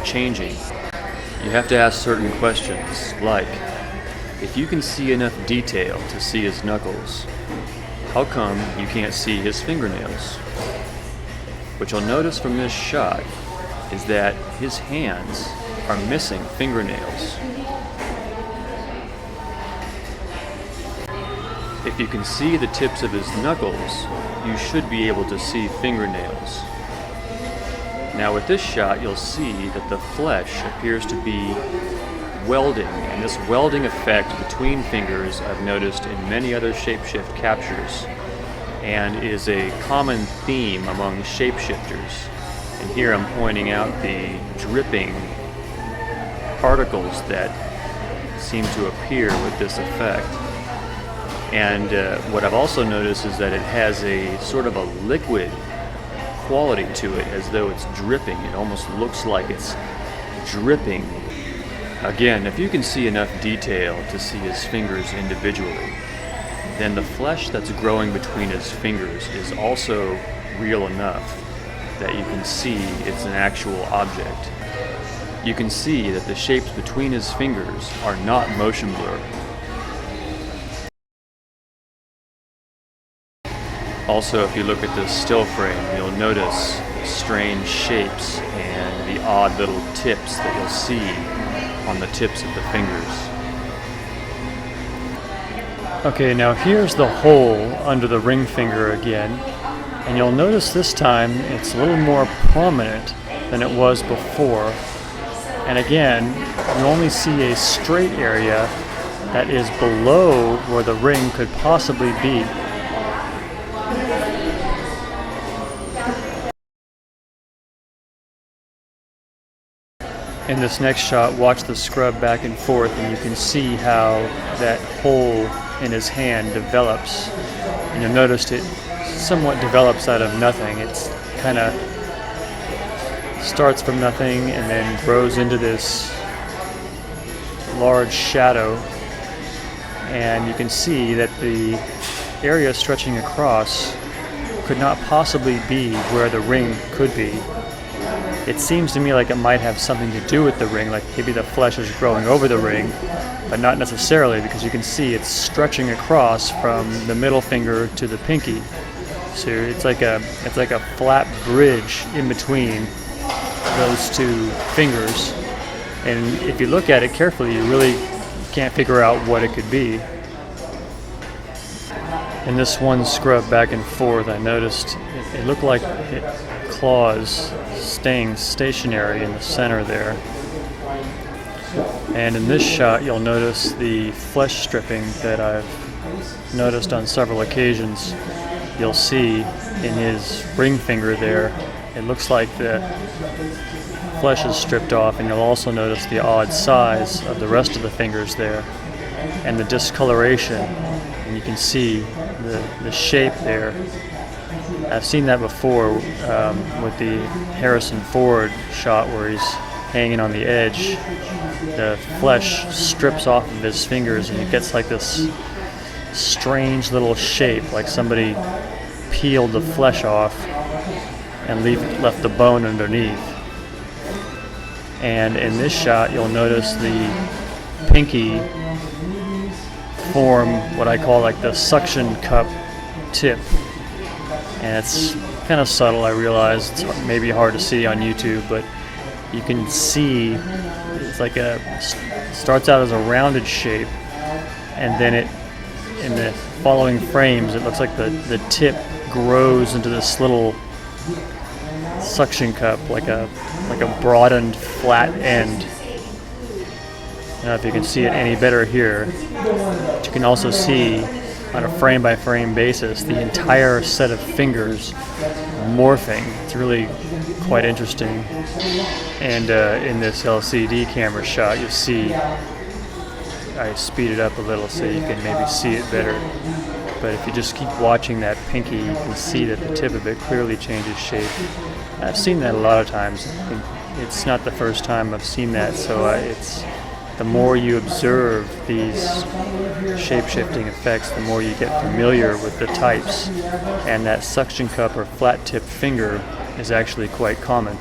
changing, you have to ask certain questions, like, if you can see enough detail to see his knuckles, how come you can't see his fingernails? What you'll notice from this shot is that his hands are missing fingernails. If you can see the tips of his knuckles, you should be able to see fingernails. Now with this shot, you'll see that the flesh appears to be welding, and this welding effect between fingers I've noticed in many other shapeshift captures, and is a common theme among shapeshifters. And here I'm pointing out the dripping particles that seem to appear with this effect. And what I've also noticed is that it has a sort of a liquid quality to it, as though it's dripping. It almost looks like it's dripping. Again, if you can see enough detail to see his fingers individually, then the flesh that's growing between his fingers is also real enough that you can see it's an actual object. You can see that the shapes between his fingers are not motion blur. Also, if you look at this still frame, you'll notice strange shapes and the odd little tips that you'll see on the tips of the fingers. Okay, now here's the hole under the ring finger again, and you'll notice this time it's a little more prominent than it was before. And again, you only see a straight area that is below where the ring could possibly be. In this next shot, watch the scrub back and forth, and you can see how that hole in his hand develops. And you'll notice it somewhat develops out of nothing. It's kind of starts from nothing and then grows into this large shadow. And you can see that the area stretching across could not possibly be where the ring could be. It seems to me like it might have something to do with the ring, like maybe the flesh is growing over the ring, but not necessarily, because you can see it's stretching across from the middle finger to the pinky. So it's like a flat bridge in between those two fingers. And if you look at it carefully, you really can't figure out what it could be. In this one scrub back and forth, I noticed it looked like claws staying stationary in the center there. And in this shot, you'll notice the flesh stripping that I've noticed on several occasions. You'll see in his ring finger there, it looks like the flesh is stripped off, and you'll also notice the odd size of the rest of the fingers there and the discoloration, and you can see the shape there. I've seen that before with the Harrison Ford shot where he's hanging on the edge. The flesh strips off of his fingers and it gets like this strange little shape, like somebody peeled the flesh off and left the bone underneath. And in this shot, you'll notice the pinky form what I call like the suction cup tip. And it's kind of subtle, I realize. It's maybe hard to see on YouTube, but you can see it's like starts out as a rounded shape, and then in the following frames, it looks like the tip grows into this little suction cup, like a broadened flat end. I don't know if you can see it any better here, but you can also see on a frame-by-frame basis the entire set of fingers morphing. It's really quite interesting. And in this LCD camera shot, you see I speed it up a little so you can maybe see it better. But if you just keep watching that pinky, you can see that the tip of it clearly changes shape. I've seen that a lot of times. It's not the first time I've seen that, so it's the more you observe these shape-shifting effects, the more you get familiar with the types, and that suction cup or flat-tipped finger is actually quite common.